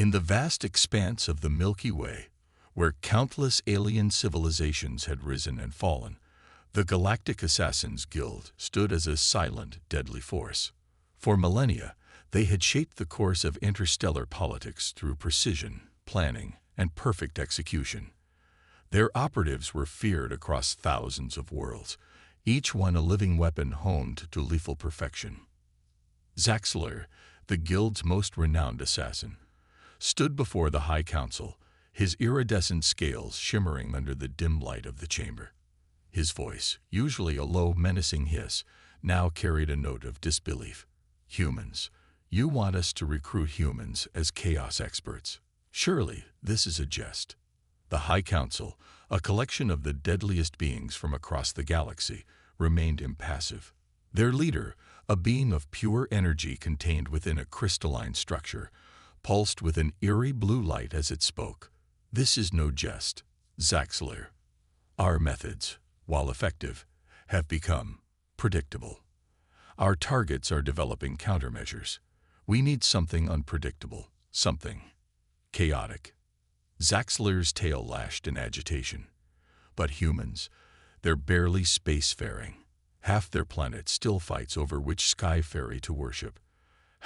In the vast expanse of the Milky Way, where countless alien civilizations had risen and fallen, the Galactic Assassins Guild stood as a silent, deadly force. For millennia, they had shaped the course of interstellar politics through precision, planning, and perfect execution. Their operatives were feared across thousands of worlds, each one a living weapon honed to lethal perfection. Zaxxler, the Guild's most renowned assassin, stood before the High Council, his iridescent scales shimmering under the dim light of the chamber. His voice, usually a low, menacing hiss, now carried a note of disbelief. "Humans. You want us to recruit humans as chaos experts? Surely this is a jest." The High Council, a collection of the deadliest beings from across the galaxy, remained impassive. Their leader, a being of pure energy contained within a crystalline structure, pulsed with an eerie blue light as it spoke. "This is no jest, Zaxxler. Our methods, while effective, have become predictable. Our targets are developing countermeasures. We need something unpredictable, something chaotic." Zaxxler's tail lashed in agitation. But humans, they're barely spacefaring. Half their planet still fights over which sky fairy to worship.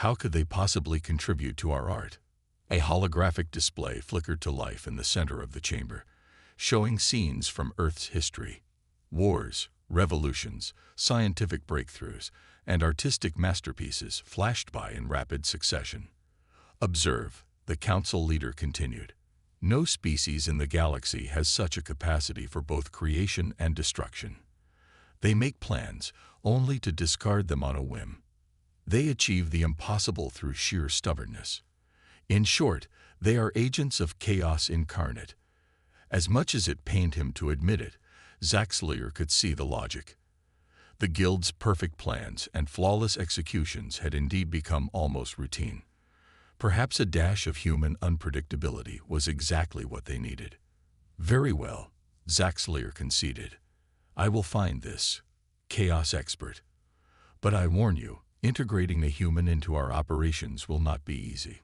How could they possibly contribute to our art? A holographic display flickered to life in the center of the chamber, showing scenes from Earth's history. Wars, revolutions, scientific breakthroughs, and artistic masterpieces flashed by in rapid succession. "Observe," the council leader continued. "No species in the galaxy has such a capacity for both creation and destruction. They make plans only to discard them on a whim. They achieve the impossible through sheer stubbornness. In short, they are agents of chaos incarnate." As much as it pained him to admit it, Zaxxler could see the logic. The Guild's perfect plans and flawless executions had indeed become almost routine. Perhaps a dash of human unpredictability was exactly what they needed. "Very well," Zaxxler conceded. "I will find this chaos expert. But I warn you, integrating a human into our operations will not be easy."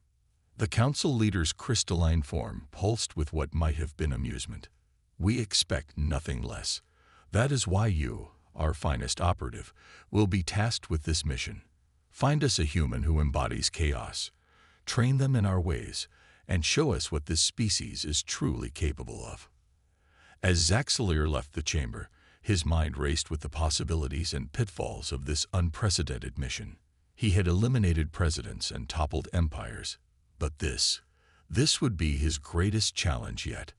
The council leader's crystalline form pulsed with what might have been amusement. "We expect nothing less. That is why you, our finest operative, will be tasked with this mission. Find us a human who embodies chaos, train them in our ways, and show us what this species is truly capable of." As Zaxxler left the chamber, his mind raced with the possibilities and pitfalls of this unprecedented mission. He had eliminated presidents and toppled empires, but this would be his greatest challenge yet.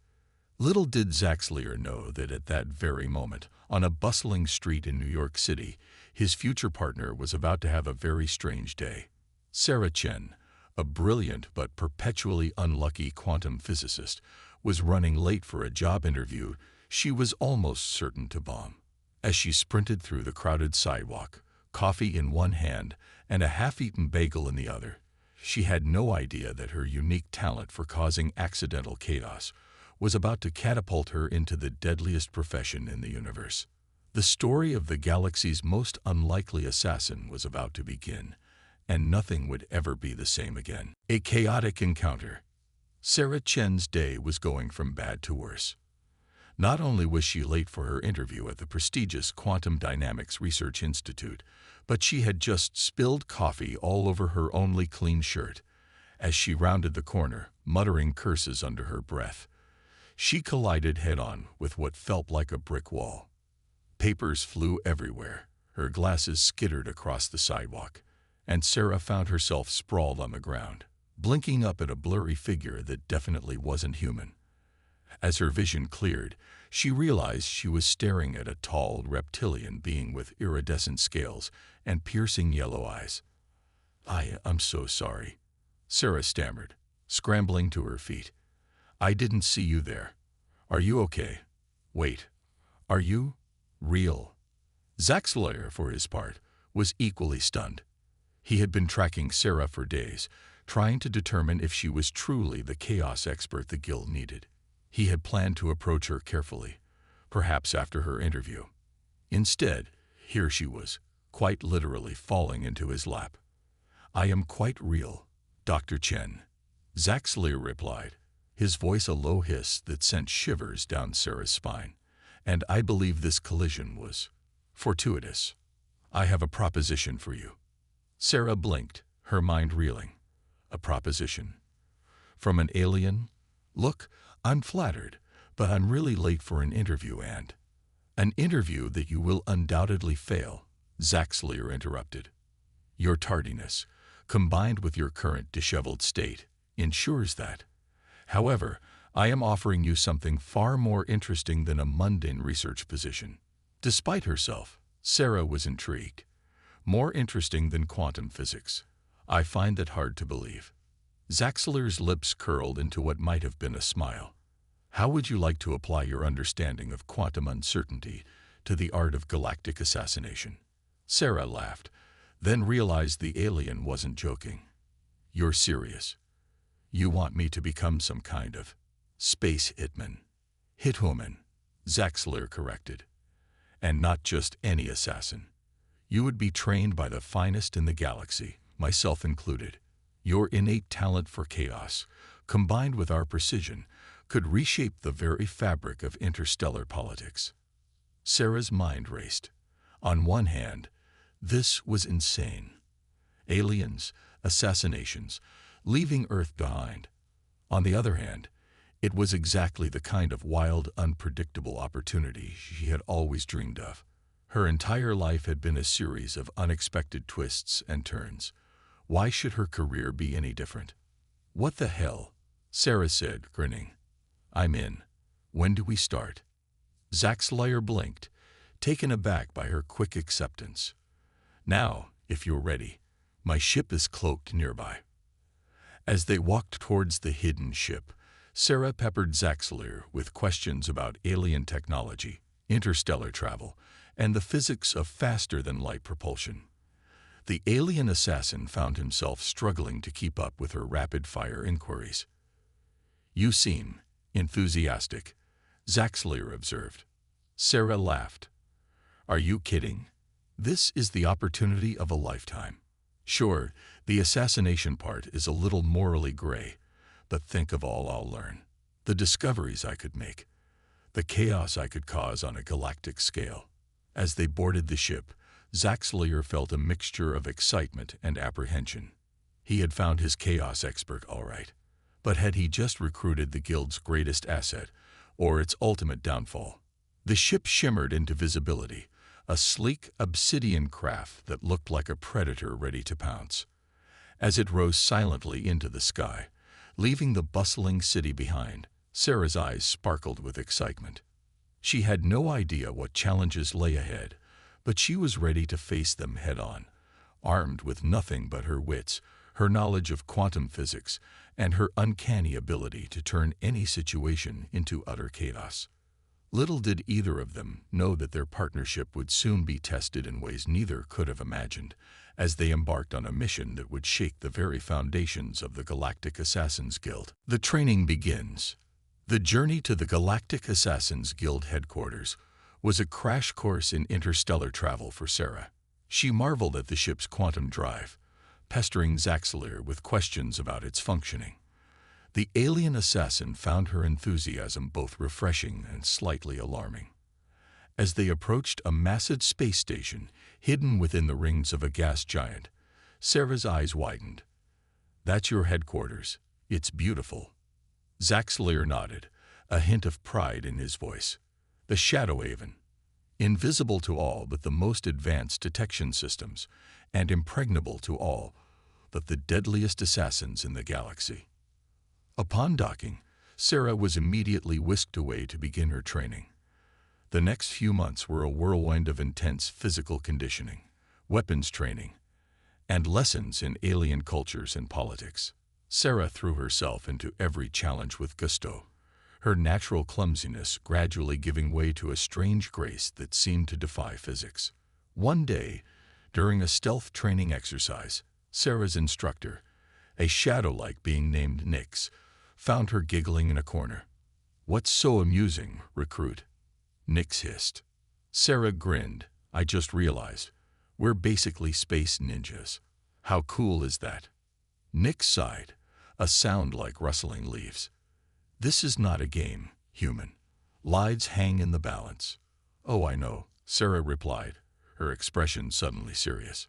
Little did Zaxxler know that at that very moment, on a bustling street in New York City, his future partner was about to have a very strange day. Sarah Chen, a brilliant but perpetually unlucky quantum physicist, was running late for a job interview she was almost certain to bomb. As she sprinted through the crowded sidewalk, coffee in one hand and a half-eaten bagel in the other, she had no idea that her unique talent for causing accidental chaos was about to catapult her into the deadliest profession in the universe. The story of the galaxy's most unlikely assassin was about to begin, and nothing would ever be the same again. A chaotic encounter. Sarah Chen's day was going from bad to worse. Not only was she late for her interview at the prestigious Quantum Dynamics Research Institute, but she had just spilled coffee all over her only clean shirt. As she rounded the corner, muttering curses under her breath, she collided head-on with what felt like a brick wall. Papers flew everywhere, her glasses skittered across the sidewalk, and Sarah found herself sprawled on the ground, blinking up at a blurry figure that definitely wasn't human. As her vision cleared, she realized she was staring at a tall reptilian being with iridescent scales and piercing yellow eyes. I'm so sorry," Sarah stammered, scrambling to her feet. "I didn't see you there. Are you okay? Wait, are you real?" Zaxxler, for his part, was equally stunned. He had been tracking Sarah for days, trying to determine if she was truly the chaos expert the Guild needed. He had planned to approach her carefully, perhaps after her interview. Instead, here she was, quite literally falling into his lap. "I am quite real, Dr. Chen. Zaxlear replied, his voice a low hiss that sent shivers down Sarah's spine. And I believe this collision was fortuitous. I have a proposition for you. Sarah blinked, her mind reeling. A proposition? From an alien? Look, I'm flattered, but I'm really late for an interview and... An interview that you will undoubtedly fail, Zaxlear interrupted. Your tardiness, combined with your current disheveled state, ensures that. However, I am offering you something far more interesting than a mundane research position. Despite herself, Sarah was intrigued. More interesting than quantum physics. I find that hard to believe. Zaxlear's lips curled into what might have been a smile. How would you like to apply your understanding of quantum uncertainty to the art of galactic assassination? Sarah laughed, then realized the alien wasn't joking. You're serious. You want me to become some kind of space hitman. Hitwoman, Zaxlear corrected. And not just any assassin. You would be trained by the finest in the galaxy, myself included. Your innate talent for chaos, combined with our precision, could reshape the very fabric of interstellar politics. Sarah's mind raced. On one hand, this was insane. Aliens, assassinations, leaving Earth behind. On the other hand, it was exactly the kind of wild, unpredictable opportunity she had always dreamed of. Her entire life had been a series of unexpected twists and turns. Why should her career be any different? What the hell? Sarah said, grinning. I'm in. When do we start? Zaxlear blinked, taken aback by her quick acceptance. Now, if you're ready. My ship is cloaked nearby. As they walked towards the hidden ship, Sarah peppered Zaxlear with questions about alien technology, interstellar travel, and the physics of faster-than-light propulsion. The alien assassin found himself struggling to keep up with her rapid-fire inquiries. You seem enthusiastic, Zaxlear observed. Sarah laughed. Are you kidding? This is the opportunity of a lifetime. Sure, the assassination part is a little morally gray, but think of all I'll learn. The discoveries I could make. The chaos I could cause on a galactic scale. As they boarded the ship, Zaxlear felt a mixture of excitement and apprehension. He had found his chaos expert all right. But had he just recruited the guild's greatest asset, or its ultimate downfall? The ship shimmered into visibility, a sleek obsidian craft that looked like a predator ready to pounce. As it rose silently into the sky, leaving the bustling city behind, Sarah's eyes sparkled with excitement. She had no idea what challenges lay ahead, but she was ready to face them head-on, armed with nothing but her wits, her knowledge of quantum physics, and her uncanny ability to turn any situation into utter chaos. Little did either of them know that their partnership would soon be tested in ways neither could have imagined, as they embarked on a mission that would shake the very foundations of the Galactic Assassins Guild. The training begins. The journey to the Galactic Assassins Guild headquarters was a crash course in interstellar travel for Sarah. She marveled at the ship's quantum drive, pestering Zaxlear with questions about its functioning. The alien assassin found her enthusiasm both refreshing and slightly alarming. As they approached a massive space station hidden within the rings of a gas giant, Sarah's eyes widened. That's your headquarters. It's beautiful. Zaxlear nodded, a hint of pride in his voice. The Shadow Haven, invisible to all but the most advanced detection systems, and impregnable to all but the deadliest assassins in the galaxy. Upon docking, Sarah was immediately whisked away to begin her training. The next few months were a whirlwind of intense physical conditioning, weapons training, and lessons in alien cultures and politics. Sarah threw herself into every challenge with gusto, her natural clumsiness gradually giving way to a strange grace that seemed to defy physics. One day, during a stealth training exercise, Sarah's instructor, a shadow-like being named Nyx, found her giggling in a corner. "What's so amusing, recruit?" Nyx hissed. Sarah grinned. "I just realized. We're basically space ninjas. How cool is that?" Nyx sighed, a sound like rustling leaves. "This is not a game, human. Lives hang in the balance." "Oh, I know," Sarah replied, her expression suddenly serious.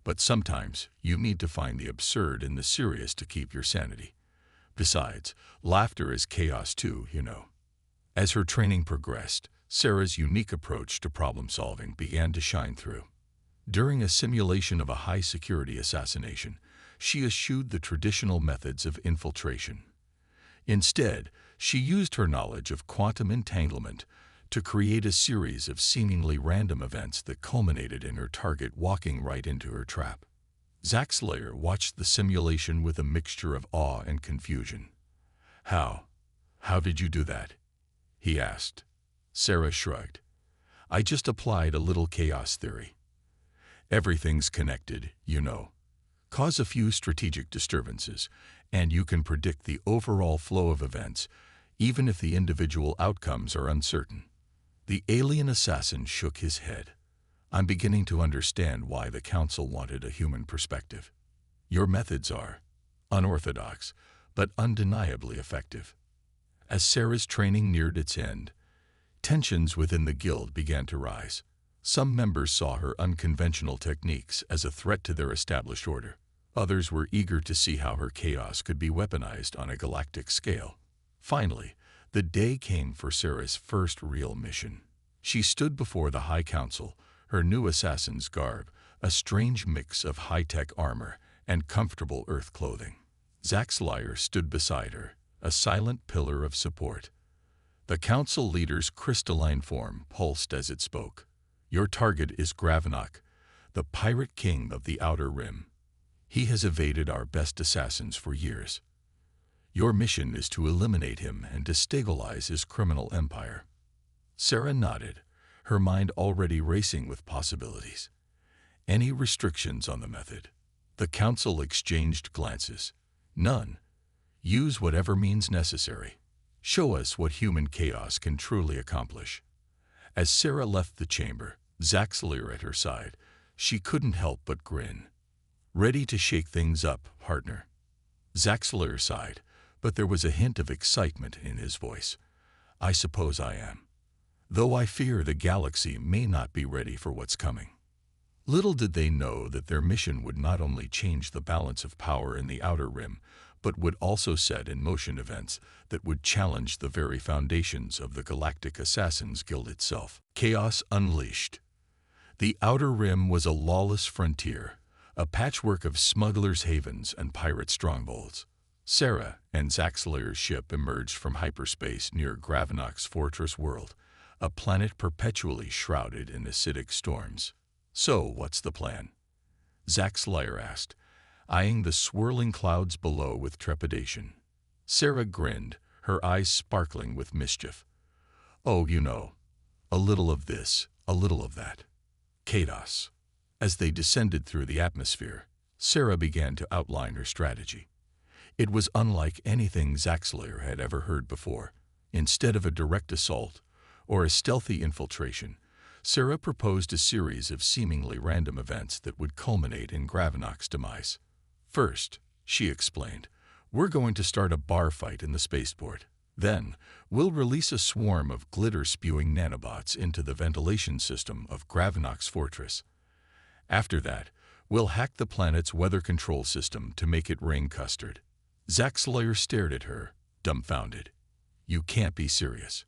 "But sometimes you need to find the absurd in the serious to keep your sanity. Besides, laughter is chaos too, you know." As her training progressed, Sarah's unique approach to problem-solving began to shine through. During a simulation of a high-security assassination, she eschewed the traditional methods of infiltration. Instead, she used her knowledge of quantum entanglement to create a series of seemingly random events that culminated in her target walking right into her trap. Zack Slayer watched the simulation with a mixture of awe and confusion. How did you do that?" he asked. Sarah shrugged. "I just applied a little chaos theory. Everything's connected, you know. Cause a few strategic disturbances, and you can predict the overall flow of events, even if the individual outcomes are uncertain." The alien assassin shook his head. "I'm beginning to understand why the Council wanted a human perspective. Your methods are unorthodox, but undeniably effective." As Sarah's training neared its end, tensions within the guild began to rise. Some members saw her unconventional techniques as a threat to their established order. Others were eager to see how her chaos could be weaponized on a galactic scale. Finally, the day came for Sarah's first real mission. She stood before the High Council, her new assassin's garb, a strange mix of high-tech armor and comfortable Earth clothing. Zack Slayer stood beside her, a silent pillar of support. The council leader's crystalline form pulsed as it spoke. "Your target is Gravenok, the pirate king of the Outer Rim. He has evaded our best assassins for years. Your mission is to eliminate him and destabilize his criminal empire." Sarah nodded, her mind already racing with possibilities. "Any restrictions on the method?" The council exchanged glances. "None. Use whatever means necessary. Show us what human chaos can truly accomplish." As Sarah left the chamber, Zack Slayer at her side, she couldn't help but grin. "Ready to shake things up, partner?" Zack Slayer sighed, but there was a hint of excitement in his voice. "I suppose I am. Though I fear the galaxy may not be ready for what's coming." Little did they know that their mission would not only change the balance of power in the Outer Rim, but would also set in motion events that would challenge the very foundations of the Galactic Assassins Guild itself. Chaos unleashed. The Outer Rim was a lawless frontier, a patchwork of smugglers' havens and pirate strongholds. Sarah and Zack Slayer's ship emerged from hyperspace near Gravenok's fortress world, a planet perpetually shrouded in acidic storms. "So, what's the plan?" Zack Slayer asked, eyeing the swirling clouds below with trepidation. Sarah grinned, her eyes sparkling with mischief. "Oh, you know, a little of this, a little of that. Chaos." As they descended through the atmosphere, Sarah began to outline her strategy. It was unlike anything Zack Slayer had ever heard before. Instead of a direct assault or a stealthy infiltration, Sarah proposed a series of seemingly random events that would culminate in Gravenok's demise. "First," she explained, "we're going to start a bar fight in the spaceport. Then, we'll release a swarm of glitter-spewing nanobots into the ventilation system of Gravenok's fortress. After that, we'll hack the planet's weather control system to make it rain custard." Zack Slayer stared at her, dumbfounded. "You can't be serious.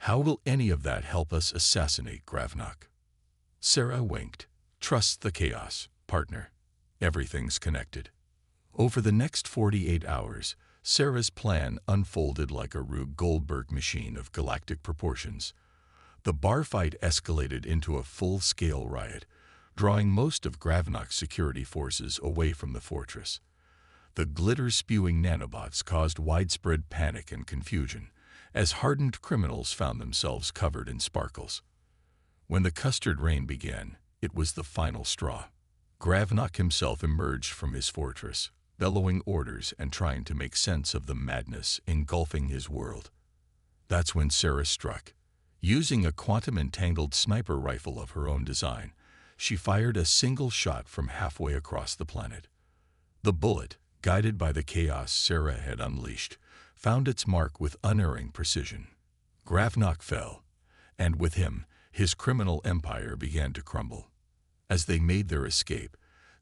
How will any of that help us assassinate Gravenok?" Sarah winked. "Trust the chaos, partner. Everything's connected." Over the next 48 hours, Sarah's plan unfolded like a Rube Goldberg machine of galactic proportions. The bar fight escalated into a full-scale riot, drawing most of Gravenok's security forces away from the fortress. The glitter-spewing nanobots caused widespread panic and confusion, as hardened criminals found themselves covered in sparkles. When the custard rain began, it was the final straw. Gravenok himself emerged from his fortress, bellowing orders and trying to make sense of the madness engulfing his world. That's when Sarah struck. Using a quantum-entangled sniper rifle of her own design, she fired a single shot from halfway across the planet. The bullet, guided by the chaos Sarah had unleashed, found its mark with unerring precision. Gravnock fell, and with him, his criminal empire began to crumble. As they made their escape,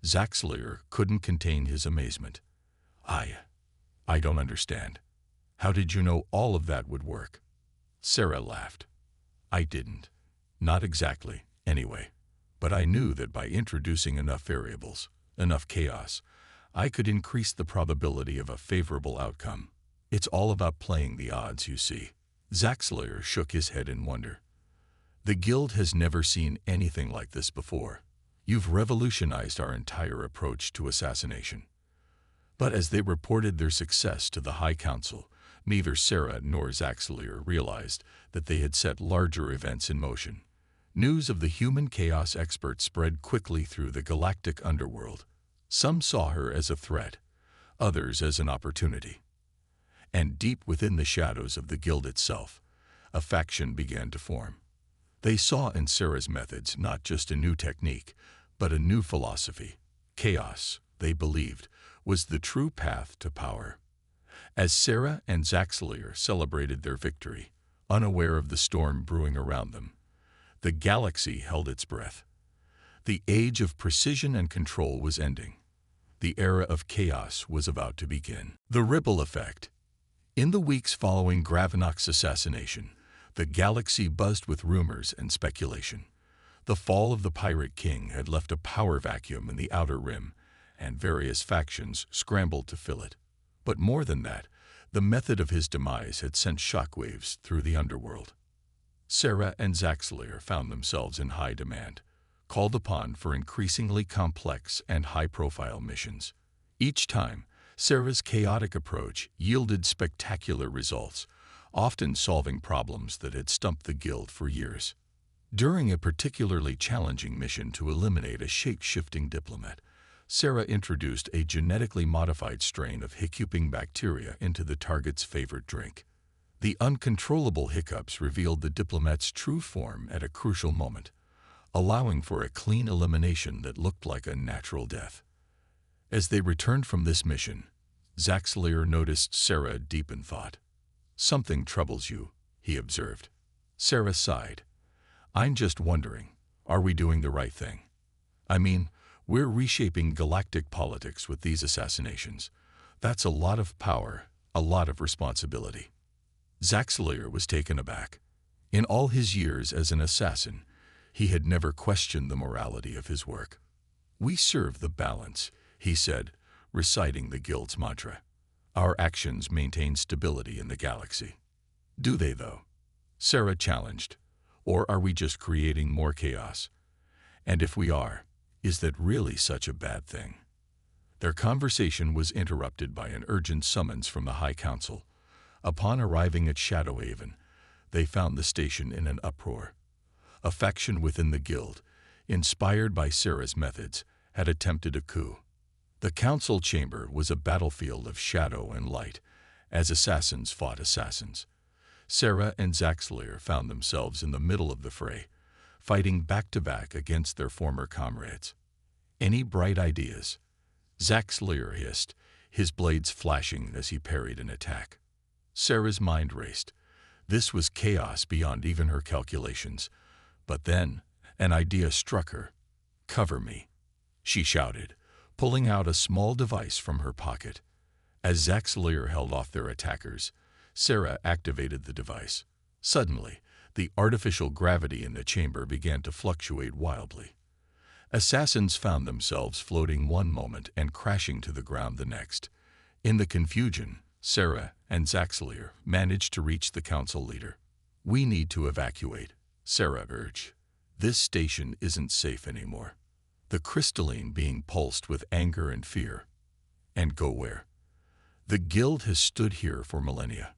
Zaxlier couldn't contain his amazement. I don't understand. How did you know all of that would work? Sarah laughed. I didn't. Not exactly, anyway. But I knew that by introducing enough variables, enough chaos, I could increase the probability of a favorable outcome. It's all about playing the odds, you see. Zaxlier shook his head in wonder. The Guild has never seen anything like this before. You've revolutionized our entire approach to assassination. But as they reported their success to the High Council, neither Sarah nor Zaxlier realized that they had set larger events in motion. News of the human chaos expert spread quickly through the galactic underworld. Some saw her as a threat, others as an opportunity. And deep within the shadows of the Guild itself, a faction began to form. They saw in Sarah's methods not just a new technique, but a new philosophy. Chaos, they believed, was the true path to power. As Sarah and Zaxlier celebrated their victory, unaware of the storm brewing around them, the galaxy held its breath. The age of precision and control was ending. The era of chaos was about to begin. The ripple effect. In the weeks following Gravnock's assassination, the galaxy buzzed with rumors and speculation. The fall of the Pirate King had left a power vacuum in the Outer Rim, and various factions scrambled to fill it. But more than that, the method of his demise had sent shockwaves through the underworld. Sarah and Zaxlier found themselves in high demand, called upon for increasingly complex and high-profile missions. Each time, Sarah's chaotic approach yielded spectacular results, often solving problems that had stumped the Guild for years. During a particularly challenging mission to eliminate a shape-shifting diplomat, Sarah introduced a genetically modified strain of hiccuping bacteria into the target's favorite drink. The uncontrollable hiccups revealed the diplomat's true form at a crucial moment, allowing for a clean elimination that looked like a natural death. As they returned from this mission, Zaxlier noticed Sarah deep in thought. Something troubles you, he observed. Sarah sighed. I'm just wondering, are we doing the right thing? I mean, we're reshaping galactic politics with these assassinations. That's a lot of power, a lot of responsibility. Zaxlier was taken aback. In all his years as an assassin, he had never questioned the morality of his work. We serve the balance, he said, reciting the Guild's mantra. Our actions maintain stability in the galaxy. Do they, though? Sarah challenged. Or are we just creating more chaos? And if we are, is that really such a bad thing? Their conversation was interrupted by an urgent summons from the High Council. Upon arriving at Shadowhaven, they found the station in an uproar. A faction within the Guild, inspired by Sarah's methods, had attempted a coup. The council chamber was a battlefield of shadow and light, as assassins fought assassins. Sarah and Zaxlier found themselves in the middle of the fray, fighting back-to-back against their former comrades. Any bright ideas? Zaxlier hissed, his blades flashing as he parried an attack. Sarah's mind raced. This was chaos beyond even her calculations. But then, an idea struck her. Cover me, she shouted, pulling out a small device from her pocket. As Zaxlier held off their attackers, Sarah activated the device. Suddenly, the artificial gravity in the chamber began to fluctuate wildly. Assassins found themselves floating one moment and crashing to the ground the next. In the confusion, Sarah and Zaxlier managed to reach the council leader. We need to evacuate, Sarah urged. This station isn't safe anymore. The crystalline being pulsed with anger and fear. And go where? The Guild has stood here for millennia.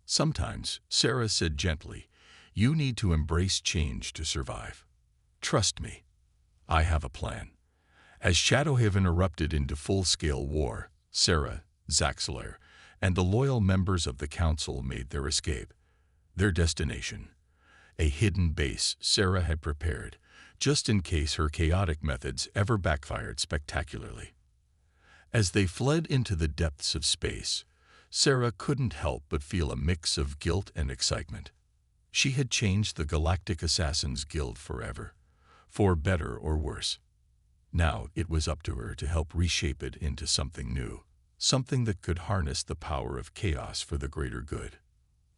Sometimes, Sarah said gently, you need to embrace change to survive. Trust me. I have a plan. As Shadowhaven erupted into full-scale war, Sarah, Zaxlier, and the loyal members of the council made their escape. Their destination, a hidden base Sarah had prepared, just in case her chaotic methods ever backfired spectacularly. As they fled into the depths of space, Sarah couldn't help but feel a mix of guilt and excitement. She had changed the Galactic Assassins Guild forever, for better or worse. Now it was up to her to help reshape it into something new, something that could harness the power of chaos for the greater good.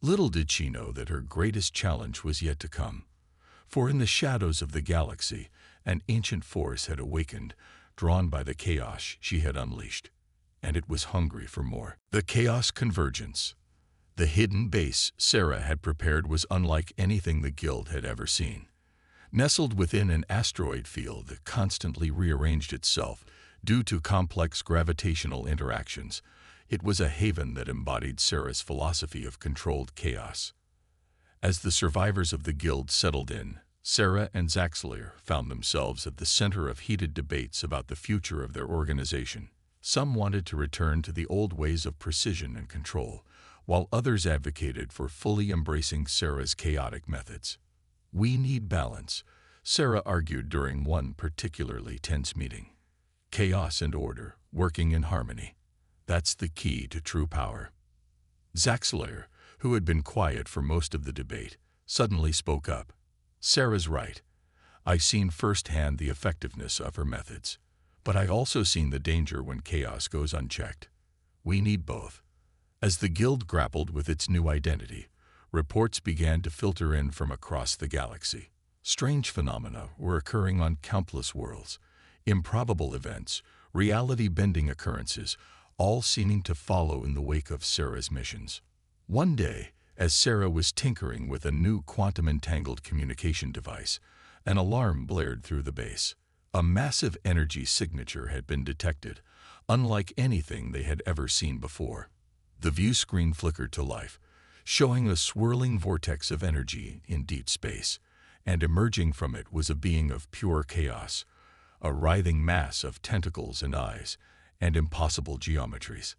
Little did she know that her greatest challenge was yet to come, for in the shadows of the galaxy, an ancient force had awakened, drawn by the chaos she had unleashed, and it was hungry for more. The Chaos Convergence. The hidden base Sarah had prepared was unlike anything the Guild had ever seen. Nestled within an asteroid field that constantly rearranged itself due to complex gravitational interactions, it was a haven that embodied Sarah's philosophy of controlled chaos. As the survivors of the Guild settled in, Sarah and Zaxxlier found themselves at the center of heated debates about the future of their organization. Some wanted to return to the old ways of precision and control, while others advocated for fully embracing Sarah's chaotic methods. "We need balance," Sarah argued during one particularly tense meeting. "Chaos and order, working in harmony. That's the key to true power." Zaxxlier, who had been quiet for most of the debate, suddenly spoke up. "Sarah's right. I've seen firsthand the effectiveness of her methods, but I also seen the danger when chaos goes unchecked. We need both." As the Guild grappled with its new identity, reports began to filter in from across the galaxy. Strange phenomena were occurring on countless worlds, improbable events, reality-bending occurrences, all seeming to follow in the wake of Sarah's missions. One day, as Sarah was tinkering with a new quantum-entangled communication device, an alarm blared through the base. A massive energy signature had been detected, unlike anything they had ever seen before. The view screen flickered to life, showing a swirling vortex of energy in deep space, and emerging from it was a being of pure chaos, a writhing mass of tentacles and eyes, and impossible geometries.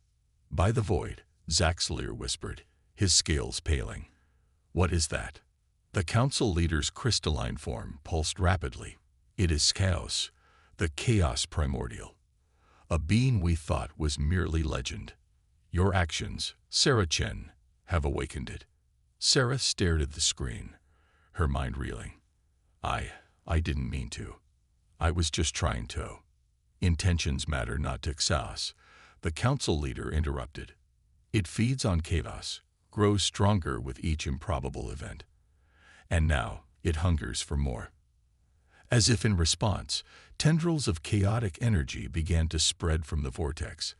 "By the void," Zaxxlier whispered, his scales paling. "What is that?" The council leader's crystalline form pulsed rapidly. "It is chaos, the chaos primordial. A being we thought was merely legend. Your actions, Sarah Chen, have awakened it." Sarah stared at the screen, her mind reeling. I didn't mean to. I was just trying to." "Intentions matter not to chaos," the council leader interrupted. "It feeds on chaos, grows stronger with each improbable event. And now it hungers for more." As if in response, tendrils of chaotic energy began to spread from the vortex,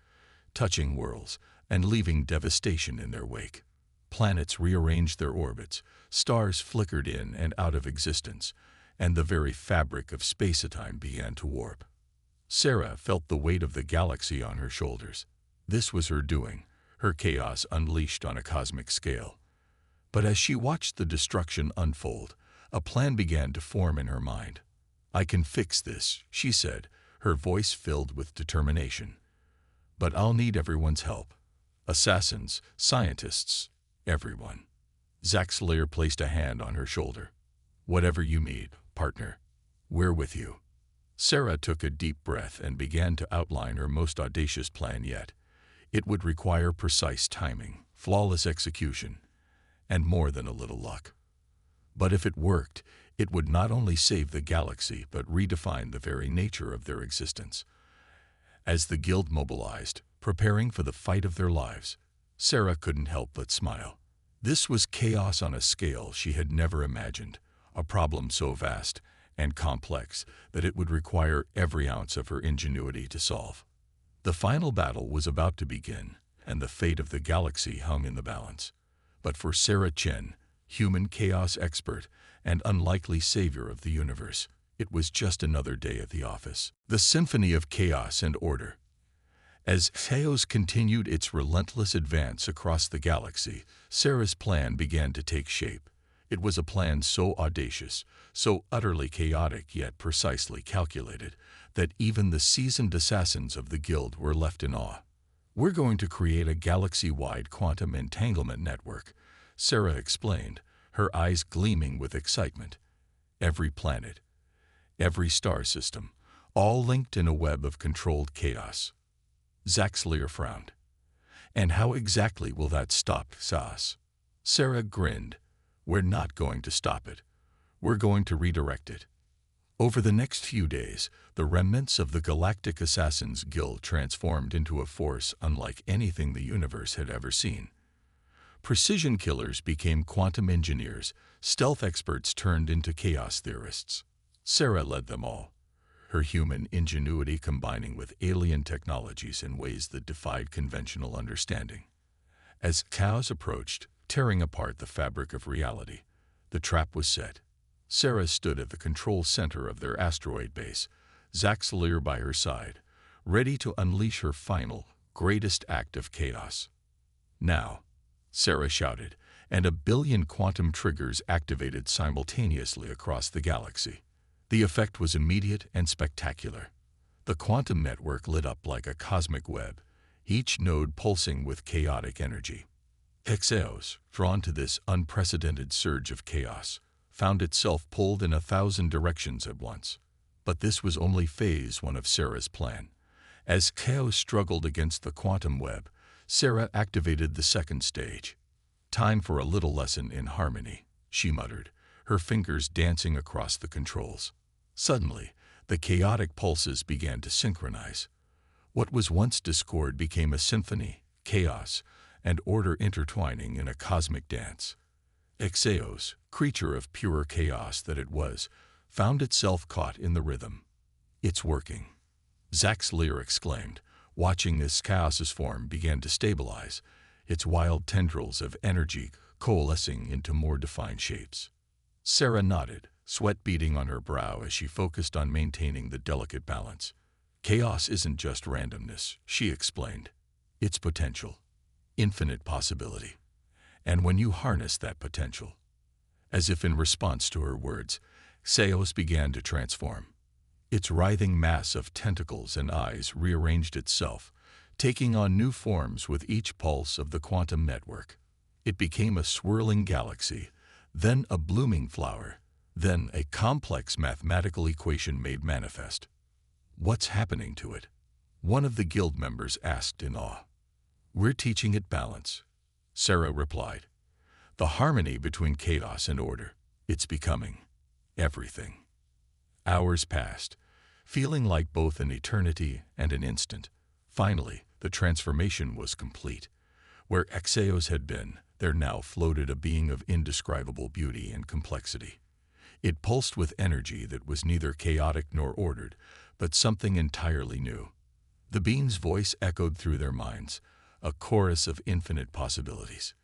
touching worlds and leaving devastation in their wake. Planets rearranged their orbits, stars flickered in and out of existence, and the very fabric of space-time began to warp. Sarah felt the weight of the galaxy on her shoulders. This was her doing, her chaos unleashed on a cosmic scale. But as she watched the destruction unfold, a plan began to form in her mind. "I can fix this," she said, her voice filled with determination. "But I'll need everyone's help. Assassins, scientists, everyone." Zaxxlier placed a hand on her shoulder. "Whatever you need, partner. We're with you." Sarah took a deep breath and began to outline her most audacious plan yet. It would require precise timing, flawless execution, and more than a little luck. But if it worked, it would not only save the galaxy but redefine the very nature of their existence. As the Guild mobilized, preparing for the fight of their lives, Sarah couldn't help but smile. This was chaos on a scale she had never imagined, a problem so vast and complex that it would require every ounce of her ingenuity to solve. The final battle was about to begin, and the fate of the galaxy hung in the balance. But for Sarah Chen, human chaos expert and unlikely savior of the universe, it was just another day at the office. The symphony of chaos and order. As chaos continued its relentless advance across the galaxy, Sarah's plan began to take shape. It was a plan so audacious, so utterly chaotic yet precisely calculated, that even the seasoned assassins of the Guild were left in awe. "We're going to create a galaxy-wide quantum entanglement network," Sarah explained, her eyes gleaming with excitement. "Every planet, every star system, all linked in a web of controlled chaos." Zaxlier frowned. And how exactly will that stop chaos? Sarah grinned. We're not going to stop it. We're going to redirect it. Over the next few days, the remnants of the Galactic Assassins Guild transformed into a force unlike anything the universe had ever seen. Precision killers became quantum engineers, stealth experts turned into chaos theorists. Sarah led them all, her human ingenuity combining with alien technologies in ways that defied conventional understanding. As chaos approached, tearing apart the fabric of reality, the trap was set. Sarah stood at the control center of their asteroid base, Zaxlier by her side, ready to unleash her final, greatest act of chaos. Now, Sarah shouted, and 1 billion quantum triggers activated simultaneously across the galaxy. The effect was immediate and spectacular. The quantum network lit up like a cosmic web, each node pulsing with chaotic energy. Exeos, drawn to this unprecedented surge of chaos, found itself pulled in 1,000 directions at once. But this was only phase 1 of Sarah's plan. As chaos struggled against the quantum web, Sarah activated the second stage. Time for a little lesson in harmony, she muttered, her fingers dancing across the controls. Suddenly, the chaotic pulses began to synchronize. What was once discord became a symphony, chaos and order intertwining in a cosmic dance. Exeos, creature of pure chaos that it was, found itself caught in the rhythm. It's working, Zaxlier exclaimed, watching as chaos's form began to stabilize, its wild tendrils of energy coalescing into more defined shapes. Sarah nodded, sweat beading on her brow as she focused on maintaining the delicate balance. Chaos isn't just randomness, she explained. It's potential, infinite possibility. And when you harness that potential, as if in response to her words, Xeos began to transform. Its writhing mass of tentacles and eyes rearranged itself, taking on new forms with each pulse of the quantum network. It became a swirling galaxy, then a blooming flower, then a complex mathematical equation made manifest. What's happening to it? One of the guild members asked in awe. We're teaching it balance, Sarah replied. The harmony between chaos and order. It's becoming everything. Hours passed, feeling like both an eternity and an instant. Finally, the transformation was complete. Where Exeos had been, there now floated a being of indescribable beauty and complexity. It pulsed with energy that was neither chaotic nor ordered, but something entirely new. The being's voice echoed through their minds, a chorus of infinite possibilities.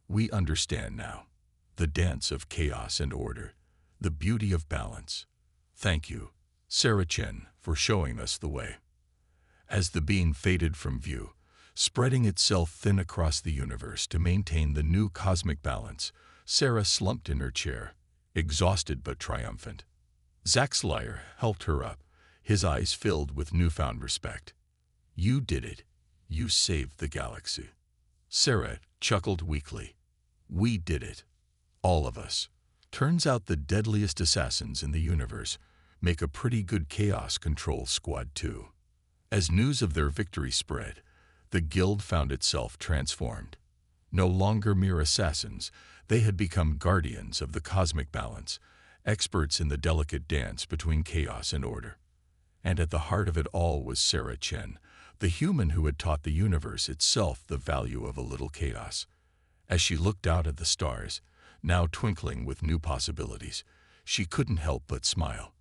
We understand now. The dance of chaos and order. The beauty of balance. Thank you, Sarah Chen, for showing us the way. As the being faded from view, spreading itself thin across the universe to maintain the new cosmic balance, Sarah slumped in her chair, exhausted but triumphant. Zaxlier helped her up, his eyes filled with newfound respect. You did it. You saved the galaxy. Sarah chuckled weakly. We did it. All of us. Turns out the deadliest assassins in the universe make a pretty good chaos control squad too. As news of their victory spread, the guild found itself transformed. No longer mere assassins, they had become guardians of the cosmic balance, experts in the delicate dance between chaos and order. And at the heart of it all was Sarah Chen, the human who had taught the universe itself the value of a little chaos. As she looked out at the stars, now twinkling with new possibilities, she couldn't help but smile.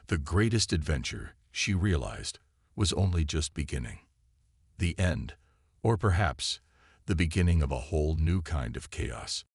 The greatest adventure, she realized, was only just beginning. The end, or perhaps the beginning of a whole new kind of chaos.